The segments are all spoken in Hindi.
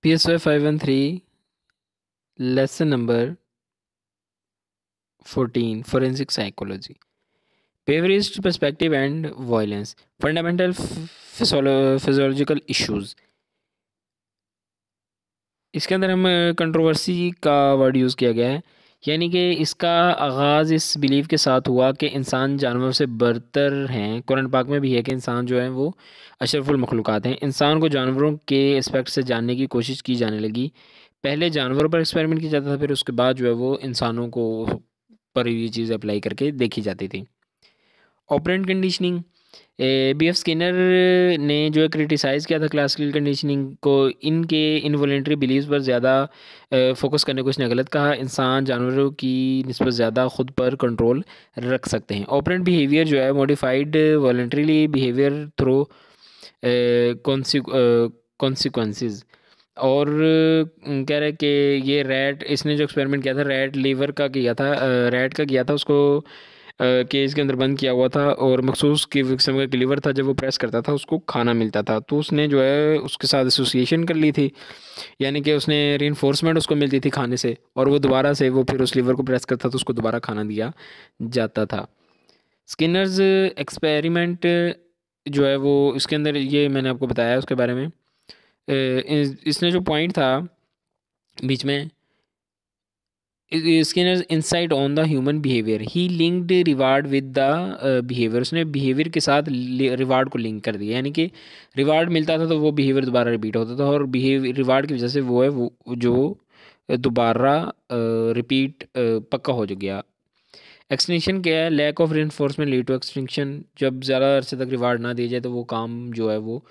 PSY 513 lesson number 14 forensic psychology behaviorist perspective and violence fundamental physiological issues। इसके अंदर हम कंट्रोवर्सी का वर्ड यूज़ किया गया है, यानी कि इसका आगाज़ इस बिलीव के साथ हुआ कि इंसान जानवरों से बरतर हैं। कुरान पाक में भी है कि इंसान जो है वो अशरफुल मखलूक़ात हैं। इंसान को जानवरों के एस्पेक्ट से जानने की कोशिश की जाने लगी। पहले जानवरों पर एक्सपेरिमेंट किया जाता था, फिर उसके बाद जो है वो इंसानों को पर ये चीज़ अप्लाई करके देखी जाती थी। Operant conditioning, B F Skinner ने जो है क्रिटिसाइज़ किया था क्लासिकल कंडीशनिंग को, इनके इनवॉलेंट्री बिलीव्स पर ज़्यादा फोकस करने को इसने गलत कहा। इंसान जानवरों की निस्बत ज़्यादा खुद पर कंट्रोल रख सकते हैं। ऑपरेंट बिहेवियर जो है modified voluntarily behaviour through consequences. और कह रहे कि ये रैट, इसने जो एक्सपेरिमेंट किया था रैट लीवर का किया था, रैट का किया था, उसको केज के अंदर बंद किया हुआ था और मखसूस किस्म का लीवर था, जब वो प्रेस करता था उसको खाना मिलता था। तो उसने जो है उसके साथ एसोसिएशन कर ली थी, यानी कि उसने रीइंफोर्समेंट उसको मिलती थी खाने से, और वो दोबारा से वो फिर उस लीवर को प्रेस करता था तो उसको दोबारा खाना दिया जाता था। स्किनर्स एक्सपेरिमेंट जो है वो इसके अंदर, ये मैंने आपको बताया उसके बारे में। इसने जो पॉइंट था बीच में, Skinner's insight on the human behaviour, he linked reward with the behaviour. उसने बिहेवियर के साथ रिवार्ड को लिंक कर दिया, यानी कि रिवार्ड मिलता था तो वो बिहेवियर दोबारा रिपीट होता था, और बिहेवियर रिवार्ड की वजह से वो है वो जो दोबारा रिपीट पक्का हो जो गया। एक्सटिंक्शन क्या है? Lack of reinforcement lead to extinction. जब ज़्यादा अरसे तक रिवार्ड ना दिया जाए तो वो काम जो है वो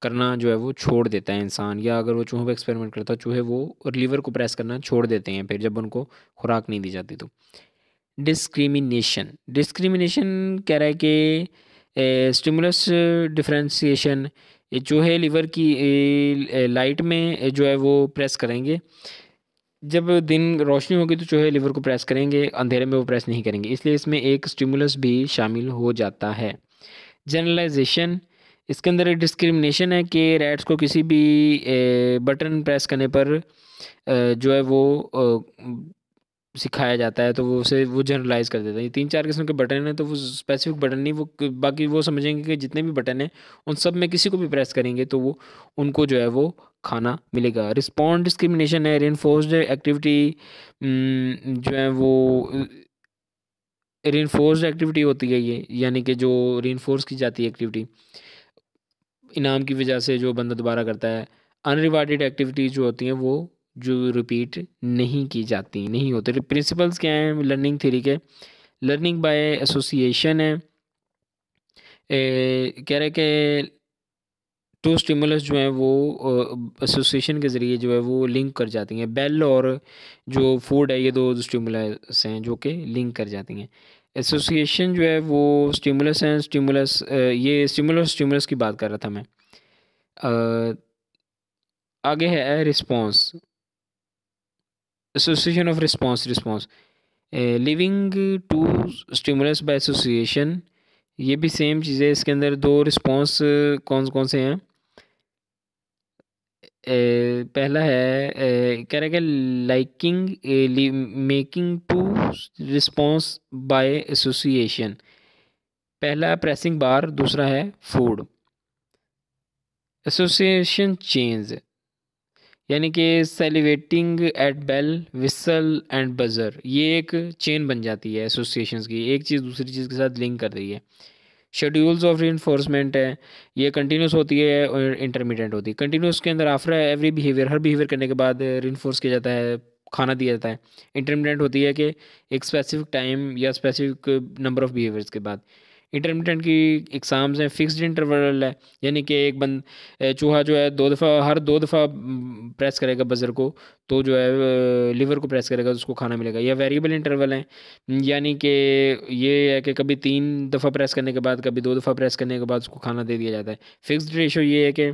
करना जो है वो छोड़ देता है इंसान। या अगर वो चूहों पे एक्सपेरिमेंट करता है, चूहे वो लीवर को प्रेस करना छोड़ देते हैं फिर जब उनको खुराक नहीं दी जाती तो। डिस्क्रिमिनेशन, डिस्क्रिमिनेशन कह रहा है कि स्टिमुलस डिफरेंशिएशन, ये चूहे लीवर की लाइट में जो है वो प्रेस करेंगे। जब दिन रोशनी होगी तो चूहे लीवर को प्रेस करेंगे, अंधेरे में वो प्रेस नहीं करेंगे, इसलिए इसमें एक स्टिमुलस भी शामिल हो जाता है। जनरलाइजेशन, इसके अंदर एक डिस्क्रिमिनेशन है कि रैट्स को किसी भी बटन प्रेस करने पर जो है वो सिखाया जाता है, तो वो उसे वो जनरलाइज कर देता है। ये 3-4 किस्म के बटन हैं, तो वो स्पेसिफिक बटन नहीं, वो बाकी वो समझेंगे कि जितने भी बटन हैं उन सब में किसी को भी प्रेस करेंगे तो वो उनको जो है वो खाना मिलेगा। रिस्पॉन्ड डिस्क्रिमिनेशन है, रेनफोर्स्ड एक्टिविटी जो है वो रेनफोर्स्ड एक्टिविटी होती है ये, यानी कि जो रेनफोर्स की जाती है एक्टिविटी इनाम की वजह से जो बंदा दोबारा करता है। अनरिवार्डेड एक्टिविटीज़ जो होती हैं वो जो रिपीट नहीं की जाती, नहीं होते। प्रिंसिपल्स क्या हैं लर्निंग थ्योरी के? लर्निंग बाय एसोसिएशन है। कह रहे कि टू स्टिमुलस जो हैं वो एसोसिएशन के ज़रिए जो है वो लिंक कर जाती हैं। बेल और जो फूड है, ये दो स्टिमुलस हैं जो कि लिंक कर जाती हैं। एसोसिएशन जो है वो स्टिमुलस हैं, स्टिमुलस ये स्टिमुलस स्टिमुलस की बात कर रहा था मैं। अ, आगे है response, association of response. Response living to stimulus by association, ये भी सेम चीज़ है। इसके अंदर दो रिस्पॉन्स कौन कौन से हैं? पहला है कह रहा है कि liking making to response by association. पहला प्रेसिंग बार, दूसरा है फूड। एसोसिएशन चेंज, यानी कि salivating at bell whistle and buzzer, ये एक चेन बन जाती है एसोसिएशंस की, एक चीज़ दूसरी चीज़ के साथ लिंक कर रही है। शेड्यूल्स ऑफ रीइंफोर्समेंट है, ये कंटिन्यूस होती है और इंटरमीडिएट होती है। कंटिन्यूस के अंदर आफ्टर एवरी बिहेवियर, हर बिहेवियर करने के बाद रीइंफोर्स किया जाता है, खाना दिया जाता है। इंटरमीडिएट होती है कि एक स्पेसिफिक टाइम या स्पेसिफिक नंबर ऑफ बिहेवियर्स के बाद। इंटरमीडिएट की एग्ज़ाम्स हैं, फिक्स्ड इंटरवल है, यानी कि एक चूहा जो है हर 2 दफ़ा प्रेस करेगा बज़र को तो जो है लीवर को प्रेस करेगा तो उसको खाना मिलेगा। या वेरिएबल इंटरवल है, यानी कि ये है कि कभी 3 दफ़ा प्रेस करने के बाद, कभी 2 दफ़ा प्रेस करने के बाद उसको खाना दे दिया जाता है। फिक्स्ड रेशो ये है कि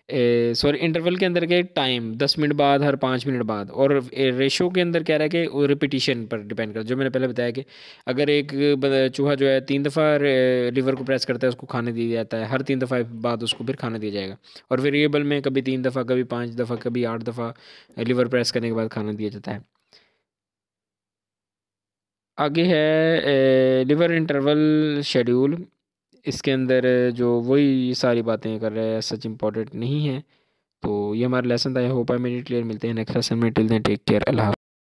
सॉरी इंटरवल के अंदर के टाइम 10 मिनट बाद, हर 5 मिनट बाद। और रेशो के अंदर कह रहा है कि वो रिपीटिशन पर डिपेंड करता है, जो मैंने पहले बताया कि अगर एक चूहा जो है 3 दफ़ा लिवर को प्रेस करता है, उसको खाने दिया जाता है, हर 3 दफ़ा बाद उसको फिर खाना दिया जाएगा। और वेरिएबल में कभी 3 दफ़ा, कभी 5 दफ़ा, कभी 8 दफ़ा लिवर प्रेस करने के बाद खाना दिया जाता है। आगे है लिवर इंटरवल शेड्यूल। इसके अंदर जो वही सारी बातें कर रहा है, सच इम्पोर्टेंट नहीं है। तो ये हमारा लेसन था। I hope I made it clear. मिलते हैं नेक्स्ट लेसन में। Till then take care. अल्लाह।